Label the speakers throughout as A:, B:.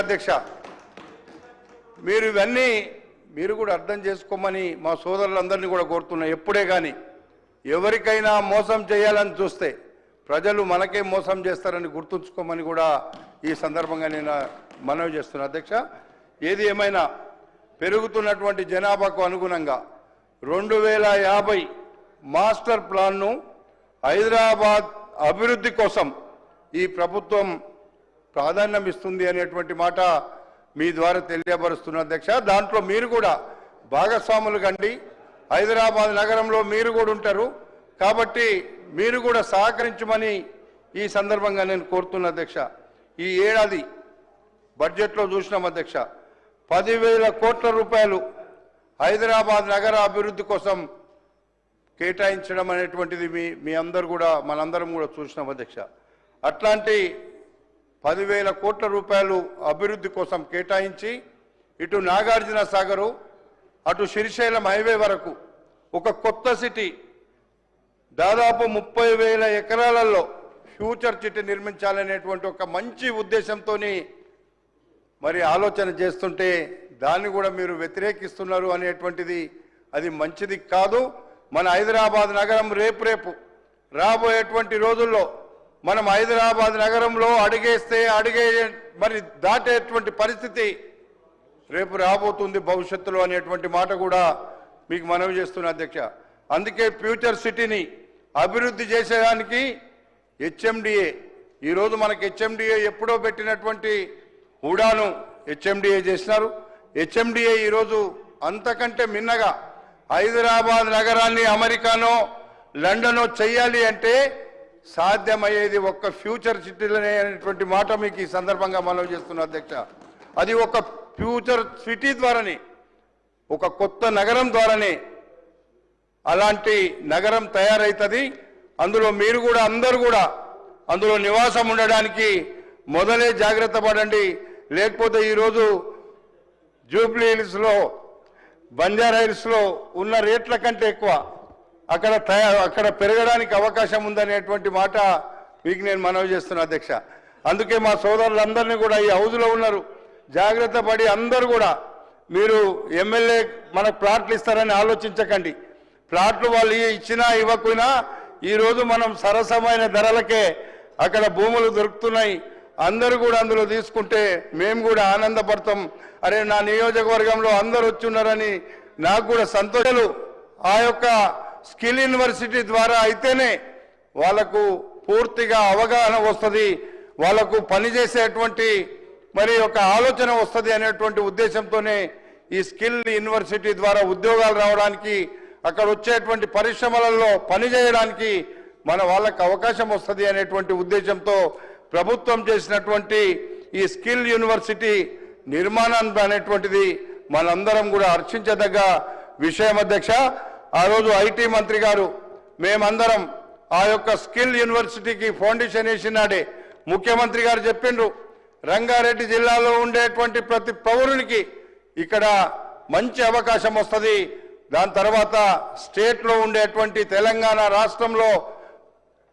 A: అధ్యక్ష మీరు ఇవన్నీ మీరు కూడా అర్థం చేసుకోమని మా సోదరులందరినీ కూడా కోరుతున్నా. ఎప్పుడే కానీ ఎవరికైనా మోసం చేయాలని చూస్తే ప్రజలు మనకే మోసం చేస్తారని గుర్తుంచుకోమని కూడా ఈ సందర్భంగా నేను మనవి చేస్తున్నా. అధ్యక్ష, ఏది ఏమైనా పెరుగుతున్నటువంటి జనాభాకు అనుగుణంగా 2050 మాస్టర్ ప్లాన్ను హైదరాబాద్ అభివృద్ధి కోసం ఈ ప్రభుత్వం ప్రాధాన్యం ఇస్తుంది అనేటువంటి మాట మీ ద్వారా తెలియపరుస్తున్న అధ్యక్ష. దాంట్లో మీరు కూడా భాగస్వాములు కండి. హైదరాబాద్ నగరంలో మీరు కూడా ఉంటారు కాబట్టి మీరు కూడా సహకరించమని ఈ సందర్భంగా నేను కోరుతున్నా అధ్యక్ష. ఈ ఏడాది బడ్జెట్లో చూసినాం అధ్యక్ష, 10,000 కోట్ల రూపాయలు హైదరాబాద్ నగర అభివృద్ధి కోసం కేటాయించడం అనేటువంటిది మీ అందరూ కూడా మనందరం కూడా చూసినాం అధ్యక్ష. అట్లాంటి 10,000 కోట్ల రూపాయలు అభివృద్ధి కోసం కేటాయించి ఇటు నాగార్జున సాగరు అటు శ్రీశైలం హైవే వరకు ఒక కొత్త సిటీ దాదాపు 30,000 ఎకరాలలో ఫ్యూచర్ సిటీ నిర్మించాలనేటువంటి ఒక మంచి ఉద్దేశంతో మరి ఆలోచన చేస్తుంటే దాన్ని కూడా మీరు వ్యతిరేకిస్తున్నారు అనేటువంటిది అది మంచిది కాదు. మన హైదరాబాద్ నగరం రేపు రాబోయేటువంటి రోజుల్లో మనం హైదరాబాద్ నగరంలో అడిగేస్తే మరి దాటేటువంటి పరిస్థితి రేపు రాబోతుంది భవిష్యత్తులో అనేటువంటి మాట కూడా మీకు మనవి చేస్తున్నా అధ్యక్ష. అందుకే ఫ్యూచర్ సిటీని అభివృద్ధి చేసేదానికి హెచ్ఎండిఏ ఈరోజు మనకి హెచ్ఎండిఏ ఎప్పుడో పెట్టినటువంటి హుడాను హెచ్ఎండిఏ చేసినారు. హెచ్ఎండిఏ ఈరోజు అంతకంటే మిన్నగా హైదరాబాద్ నగరాన్ని అమెరికానో లండనో చేయాలి అంటే సాధ్యమయ్యేది ఒక్క ఫ్యూచర్ సిటీలోనే అనేటువంటి మాట మీకు ఈ సందర్భంగా మనవి చేస్తున్నా అధ్యక్ష. అది ఒక ఫ్యూచర్ సిటీ ద్వారానే, ఒక కొత్త నగరం ద్వారానే అలాంటి నగరం తయారవుతుంది. అందులో మీరు కూడా అందరూ కూడా అందులో నివాసం ఉండడానికి మొదలే జాగ్రత్త పడండి. లేకపోతే ఈరోజు జూబ్లీ హిల్స్లో బంజారా హిల్స్లో ఉన్న రేట్ల కంటే ఎక్కువ అక్కడ పెరగడానికి అవకాశం ఉందనేటువంటి మాట మీకు నేను మనవి చేస్తున్నా అధ్యక్ష. అందుకే మా సోదరులందరినీ కూడా ఈ హౌజ్లో ఉన్నారు, జాగ్రత్త పడి అందరూ కూడా మీరు ఎమ్మెల్యే మనకు ప్లాట్లు ఇస్తారని ఆలోచించకండి. ప్లాట్లు వాళ్ళు ఇచ్చినా ఇవ్వకపోయినా ఈరోజు మనం సరసమైన ధరలకే అక్కడ భూములు దొరుకుతున్నాయి. అందరూ కూడా అందులో తీసుకుంటే మేము కూడా ఆనందపడతాం. అరే నా నియోజకవర్గంలో అందరూ వచ్చున్నారని నాకు కూడా సంతోషాలు. ఆ యొక్క స్కిల్ యూనివర్సిటీ ద్వారా అయితేనే వాళ్ళకు పూర్తిగా అవగాహన వస్తుంది, వాళ్ళకు పనిచేసేటువంటి మరి ఒక ఆలోచన వస్తుంది అనేటువంటి ఉద్దేశంతోనే ఈ స్కిల్ యూనివర్సిటీ ద్వారా ఉద్యోగాలు రావడానికి అక్కడ వచ్చేటువంటి పరిశ్రమలలో పనిచేయడానికి మన వాళ్ళకు అవకాశం వస్తుంది అనేటువంటి ఉద్దేశంతో ప్రభుత్వం చేసినటువంటి ఈ స్కిల్ యూనివర్సిటీ నిర్మాణం అనేటువంటిది మనందరం కూడా హర్షించదగ్గ విషయం అధ్యక్ష. ఆ రోజు ఐటీ మంత్రి గారు మేమందరం ఆ యొక్క స్కిల్ యూనివర్సిటీకి ఫౌండేషన్ వేసినాడే ముఖ్యమంత్రి గారు చెప్పిండ్రు, రంగారెడ్డి జిల్లాలో ఉండేటువంటి ప్రతి పౌరునికి ఇక్కడ మంచి అవకాశం వస్తుంది. దాని తర్వాత స్టేట్లో ఉండేటువంటి తెలంగాణ రాష్ట్రంలో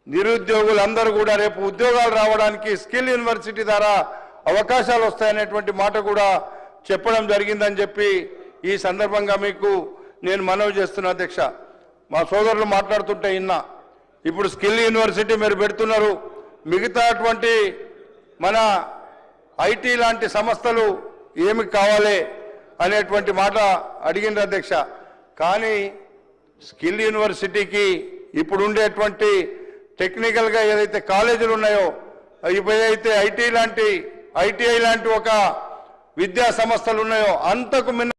A: నిరుద్యోగులందరూ కూడా రేపు ఉద్యోగాలు రావడానికి స్కిల్ యూనివర్సిటీ ద్వారా అవకాశాలు వస్తాయనేటువంటి మాట కూడా చెప్పడం జరిగిందని చెప్పి ఈ సందర్భంగా మీకు నేను మనవి చేస్తున్నా అధ్యక్ష. మా సోదరులు మాట్లాడుతుంటే ఇన్నా, ఇప్పుడు స్కిల్ యూనివర్సిటీ మీరు పెడుతున్నారు, మిగతా అటువంటి మన ఐటీ లాంటి సంస్థలు ఏమి కావాలి అనేటువంటి మాట అడిగిండ్రు అధ్యక్ష. కానీ స్కిల్ యూనివర్సిటీకి ఇప్పుడు ఉండేటువంటి టెక్నికల్గా ఏదైతే కాలేజీలు ఉన్నాయో ఏదైతే ఐటీఐ లాంటి ఒక విద్యా సంస్థలు ఉన్నాయో అంతకు మిన్న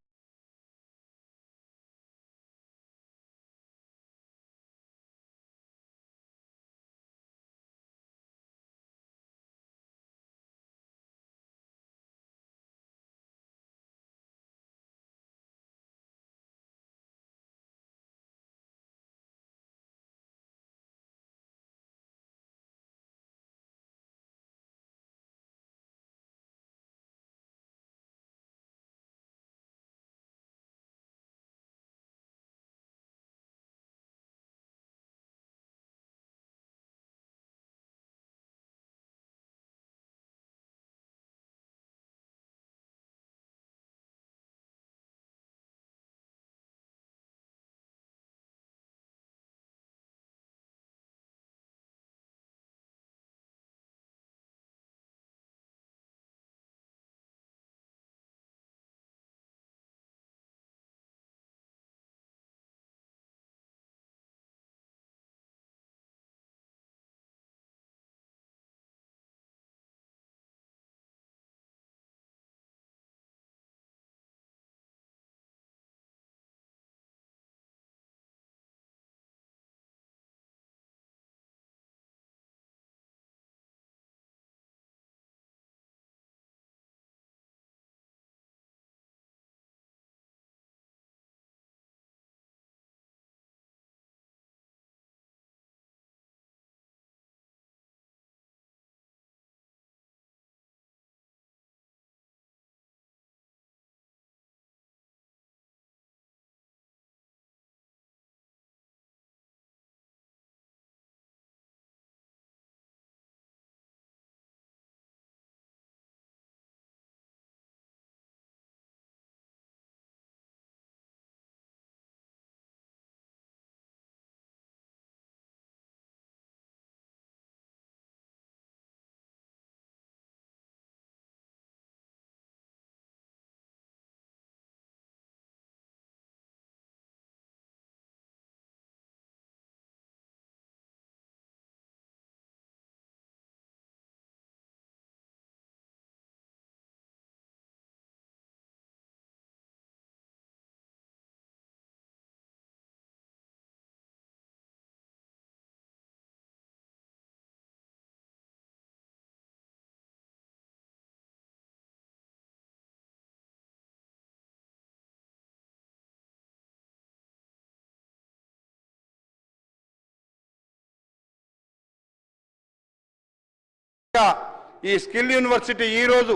A: ఈ స్కిల్ యూనివర్సిటీ ఈరోజు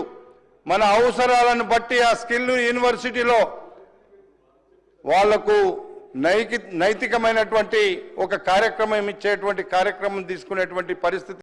A: మన అవసరాలను బట్టి ఆ స్కిల్ యూనివర్సిటీలో వాళ్లకు నైతికమైనటువంటి ఒక కార్యక్రమం ఇచ్చేటువంటి కార్యక్రమం తీసుకునేటువంటి పరిస్థితి